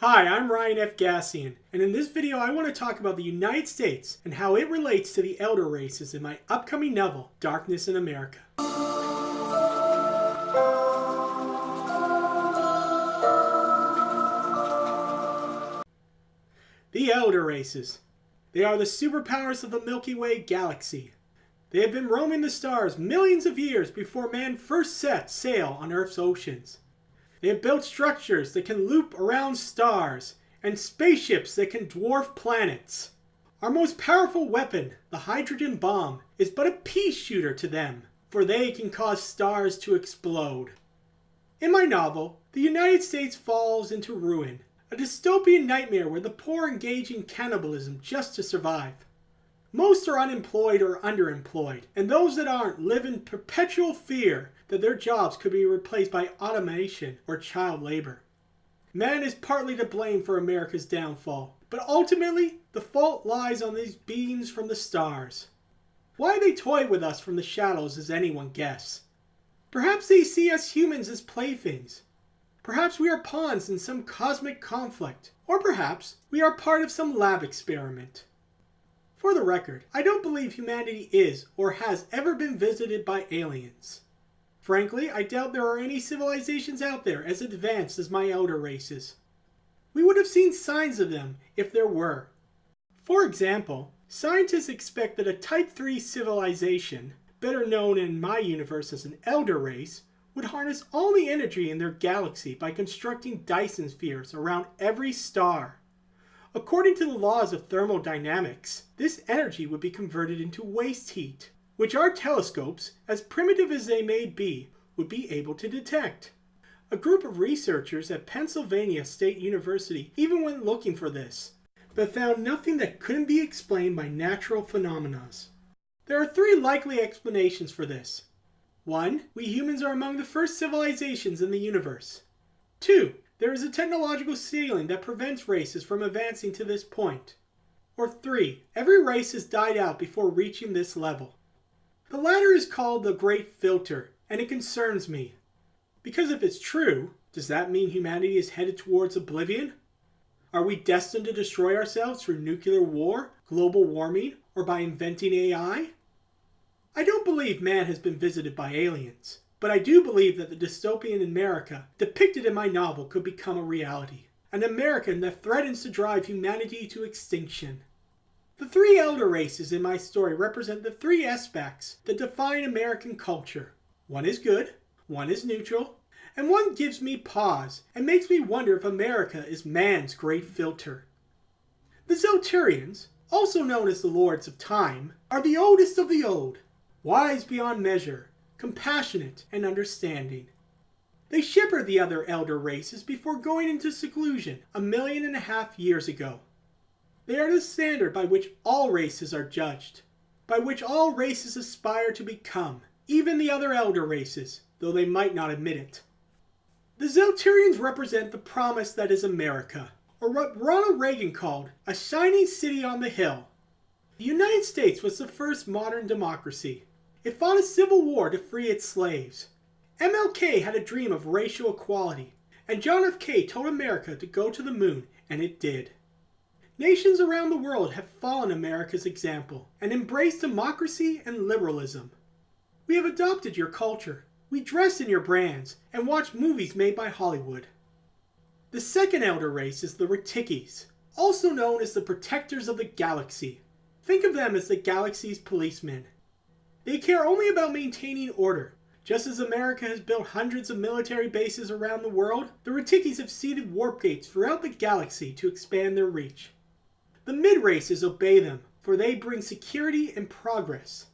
Hi, I'm Ryan F. Gassian, and in this video I want to talk about the United States and how it relates to the elder races in my upcoming novel, Darkness in America. The elder races. They are the superpowers of the Milky Way galaxy. They have been roaming the stars millions of years before man first set sail on Earth's oceans. They have built structures that can loop around stars and spaceships that can dwarf planets. Our most powerful weapon, the hydrogen bomb, is but a pea shooter to them, for they can cause stars to explode. In my novel, the United States falls into ruin, a dystopian nightmare where the poor engage in cannibalism just to survive. Most are unemployed or underemployed, and those that aren't live in perpetual fear that their jobs could be replaced by automation or child labor. Man is partly to blame for America's downfall, but ultimately the fault lies on these beings from the stars. Why they toy with us from the shadows is anyone guess. Perhaps they see us humans as playthings. Perhaps we are pawns in some cosmic conflict, or perhaps we are part of some lab experiment. For the record, I don't believe humanity is or has ever been visited by aliens. Frankly, I doubt there are any civilizations out there as advanced as my elder races. We would have seen signs of them if there were. For example, scientists expect that a Type 3 civilization, better known in my universe as an elder race, would harness all the energy in their galaxy by constructing Dyson spheres around every star. According to the laws of thermodynamics, this energy would be converted into waste heat, which our telescopes, as primitive as they may be, would be able to detect. A group of researchers at Pennsylvania State University even went looking for this, but found nothing that couldn't be explained by natural phenomena. There are three likely explanations for this. 1. We humans are among the first civilizations in the universe. 2. There is a technological ceiling that prevents races from advancing to this point. Or 3. Every race has died out before reaching this level. The latter is called the Great Filter, and it concerns me. Because if it's true, does that mean humanity is headed towards oblivion? Are we destined to destroy ourselves through nuclear war, global warming, or by inventing AI? I don't believe man has been visited by aliens, but I do believe that the dystopian America depicted in my novel could become a reality. An America that threatens to drive humanity to extinction. The three elder races in my story represent the three aspects that define American culture. One is good, one is neutral, and one gives me pause and makes me wonder if America is man's great filter. The Zelturians, also known as the Lords of Time, are the oldest of the old, wise beyond measure, compassionate and understanding. They shepherd the other elder races before going into seclusion 1.5 million years ago. They are the standard by which all races are judged, by which all races aspire to become, even the other elder races, though they might not admit it. The Zelturians represent the promise that is America, or what Ronald Reagan called a shining city on the hill. The United States was the first modern democracy. It fought a civil war to free its slaves. MLK had a dream of racial equality, and John F. K. told America to go to the moon, and it did. Nations around the world have followed America's example and embraced democracy and liberalism. We have adopted your culture. We dress in your brands and watch movies made by Hollywood. The second elder race is the Retikis, also known as the protectors of the galaxy. Think of them as the galaxy's policemen. They care only about maintaining order. Just as America has built hundreds of military bases around the world, the Retikis have seeded warp gates throughout the galaxy to expand their reach. The mid-races obey them, for they bring security and progress.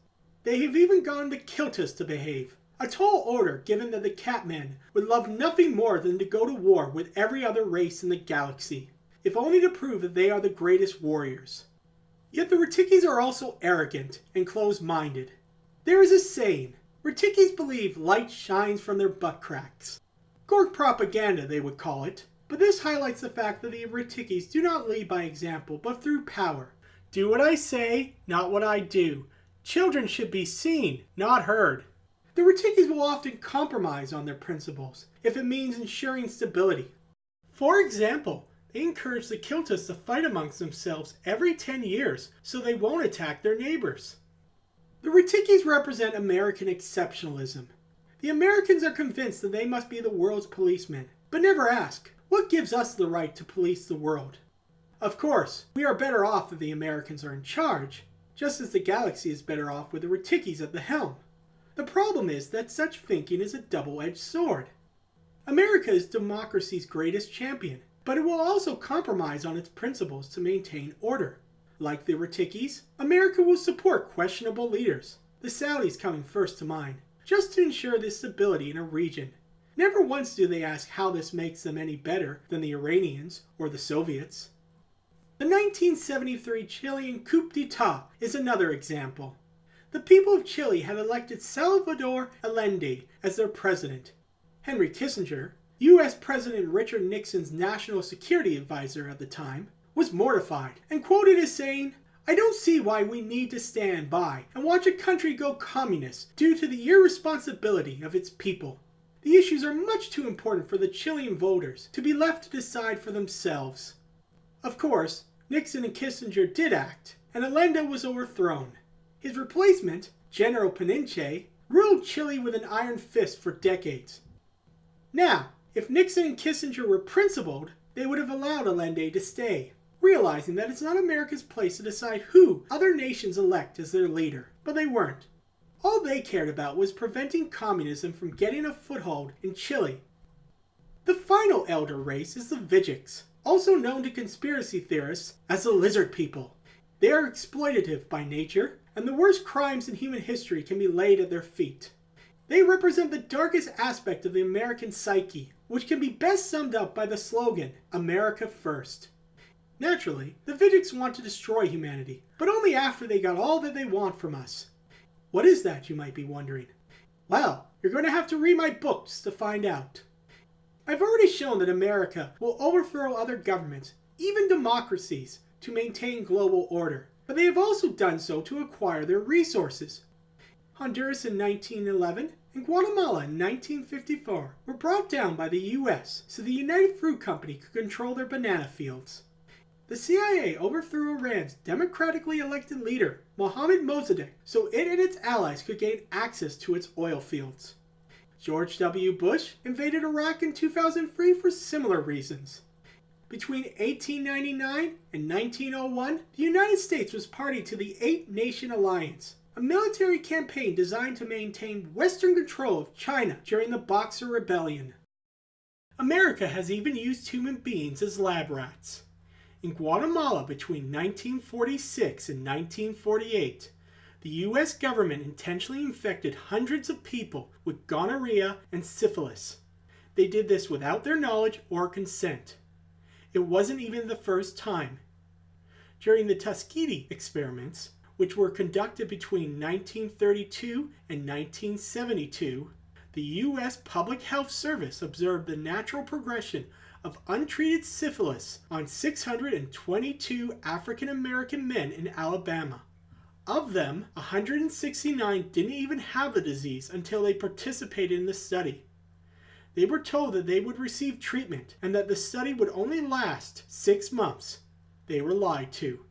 They have even gone to Kiltus to behave, a tall order given that the Catmen would love nothing more than to go to war with every other race in the galaxy, if only to prove that they are the greatest warriors. Yet the Retikis are also arrogant and closed-minded. There is a saying, Retikis believe light shines from their butt cracks. Gork propaganda, they would call it. But this highlights the fact that the Retikis do not lead by example, but through power. Do what I say, not what I do. Children should be seen, not heard. The Retikis will often compromise on their principles, if it means ensuring stability. For example, They encourage the Kiltas to fight amongst themselves every 10 years so they won't attack their neighbors. The Ratikis represent American exceptionalism. The Americans are convinced that they must be the world's policemen, but never ask, what gives us the right to police the world? Of course, we are better off if the Americans are in charge, just as the galaxy is better off with the Ratikis at the helm. The problem is that such thinking is a double-edged sword. America is democracy's greatest champion, but it will also compromise on its principles to maintain order. Like the Ratikis, America will support questionable leaders, the Saudis coming first to mind, just to ensure the stability in a region. Never once do they ask how this makes them any better than the Iranians or the Soviets. The 1973 Chilean coup d'etat is another example. The people of Chile had elected Salvador Allende as their president. Henry Kissinger, U.S. President Richard Nixon's national security advisor at the time, was mortified and quoted as saying, "I don't see why we need to stand by and watch a country go communist due to the irresponsibility of its people. The issues are much too important for the Chilean voters to be left to decide for themselves." Of course, Nixon and Kissinger did act, and Allende was overthrown. His replacement, General Pinochet, ruled Chile with an iron fist for decades. Now, if Nixon and Kissinger were principled, they would have allowed Allende to stay, realizing that it's not America's place to decide who other nations elect as their leader, but they weren't. All they cared about was preventing communism from getting a foothold in Chile. The final elder race is the Vigics, also known to conspiracy theorists as the lizard people. They are exploitative by nature, and the worst crimes in human history can be laid at their feet. They represent the darkest aspect of the American psyche, which can be best summed up by the slogan, "America First." Naturally, the Vigics want to destroy humanity, but only after they got all that they want from us. What is that, you might be wondering? Well, you're going to have to read my books to find out. I've already shown that America will overthrow other governments, even democracies, to maintain global order, but they have also done so to acquire their resources. Honduras in 1911 and Guatemala in 1954 were brought down by the U.S. so the United Fruit Company could control their banana fields. The CIA overthrew Iran's democratically elected leader, Mohammad Mossadegh, so it and its allies could gain access to its oil fields. George W. Bush invaded Iraq in 2003 for similar reasons. Between 1899 and 1901, the United States was party to the Eight-Nation Alliance, a military campaign designed to maintain Western control of China during the Boxer Rebellion. America has even used human beings as lab rats. In Guatemala between 1946 and 1948, the U.S. government intentionally infected hundreds of people with gonorrhea and syphilis. They did this without their knowledge or consent. It wasn't even the first time. During the Tuskegee experiments, which were conducted between 1932 and 1972, the U.S. Public Health Service observed the natural progression of untreated syphilis on 622 African American men in Alabama. Of them, 169 didn't even have the disease until they participated in the study. They were told that they would receive treatment and that the study would only last 6 months. They were lied to.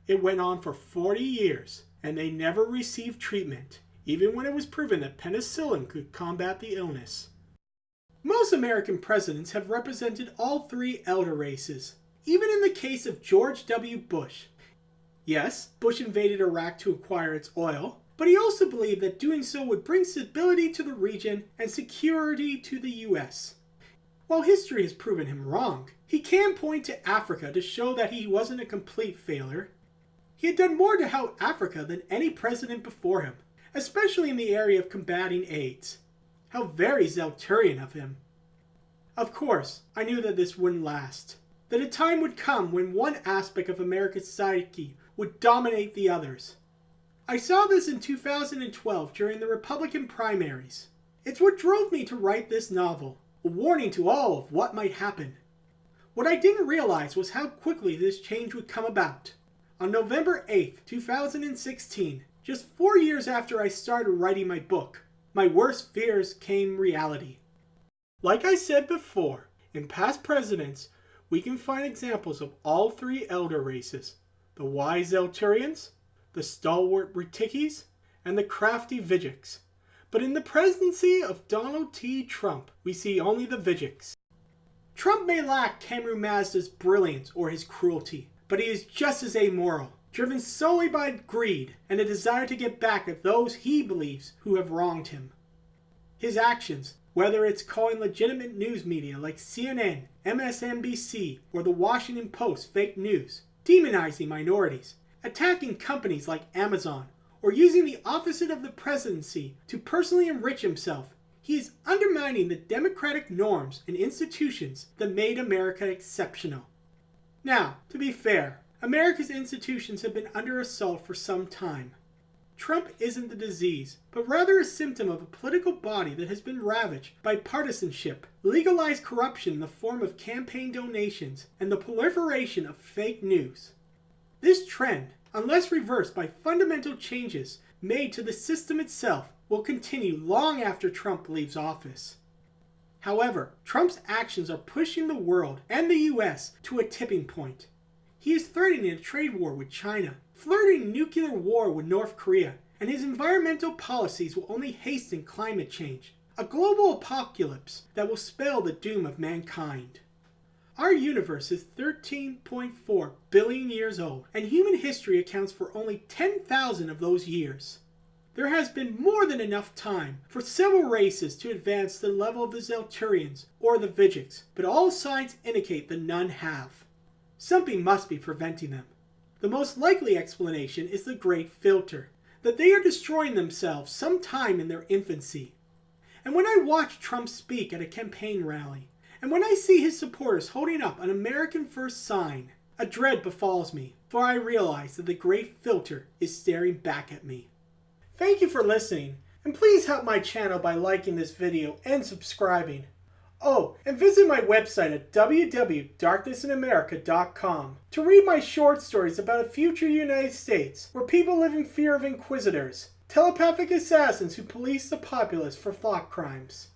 It went on for 40 years, and they never received treatment, even when it was proven that penicillin could combat the illness. Most American presidents have represented all three elder races, even in the case of George W. Bush. Yes, Bush invaded Iraq to acquire its oil, but he also believed that doing so would bring stability to the region and security to the U.S. While history has proven him wrong, he can point to Africa to show that he wasn't a complete failure. He had done more to help Africa than any president before him, especially in the area of combating AIDS. How very Zelturian of him. Of course, I knew that this wouldn't last. That a time would come when one aspect of America's psyche would dominate the others. I saw this in 2012 during the Republican primaries. It's what drove me to write this novel, a warning to all of what might happen. What I didn't realize was how quickly this change would come about. On November 8, 2016, just 4 years after I started writing my book, my worst fears came reality. Like I said before, in past presidents, we can find examples of all three elder races: the wise Zelturians, the stalwart Britikis, and the crafty Vigics. But in the presidency of Donald T. Trump, we see only the Vigics. Trump may lack Cameron Mazda's brilliance or his cruelty, but he is just as amoral, driven solely by greed and a desire to get back at those he believes who have wronged him. His actions, whether it's calling legitimate news media like CNN, MSNBC, or the Washington Post fake news, demonizing minorities, attacking companies like Amazon, or using the office of the presidency to personally enrich himself, he is undermining the democratic norms and institutions that made America exceptional. Now, to be fair, America's institutions have been under assault for some time. Trump isn't the disease, but rather a symptom of a political body that has been ravaged by partisanship, legalized corruption in the form of campaign donations, and the proliferation of fake news. This trend, unless reversed by fundamental changes made to the system itself, will continue long after Trump leaves office. However, Trump's actions are pushing the world and the US to a tipping point. He is threatening a trade war with China, flirting nuclear war with North Korea, and his environmental policies will only hasten climate change, a global apocalypse that will spell the doom of mankind. Our universe is 13.4 billion years old, and human history accounts for only 10,000 of those years. There has been more than enough time for several races to advance to the level of the Zelturians or the Vigics, but all signs indicate that none have. Something must be preventing them. The most likely explanation is the Great Filter, that they are destroying themselves sometime in their infancy. And when I watch Trump speak at a campaign rally, and when I see his supporters holding up an American First sign, a dread befalls me, for I realize that the Great Filter is staring back at me. Thank you for listening, and please help my channel by liking this video and subscribing. Oh, and visit my website at www.darknessinamerica.com to read my short stories about a future United States where people live in fear of inquisitors, telepathic assassins who police the populace for thought crimes.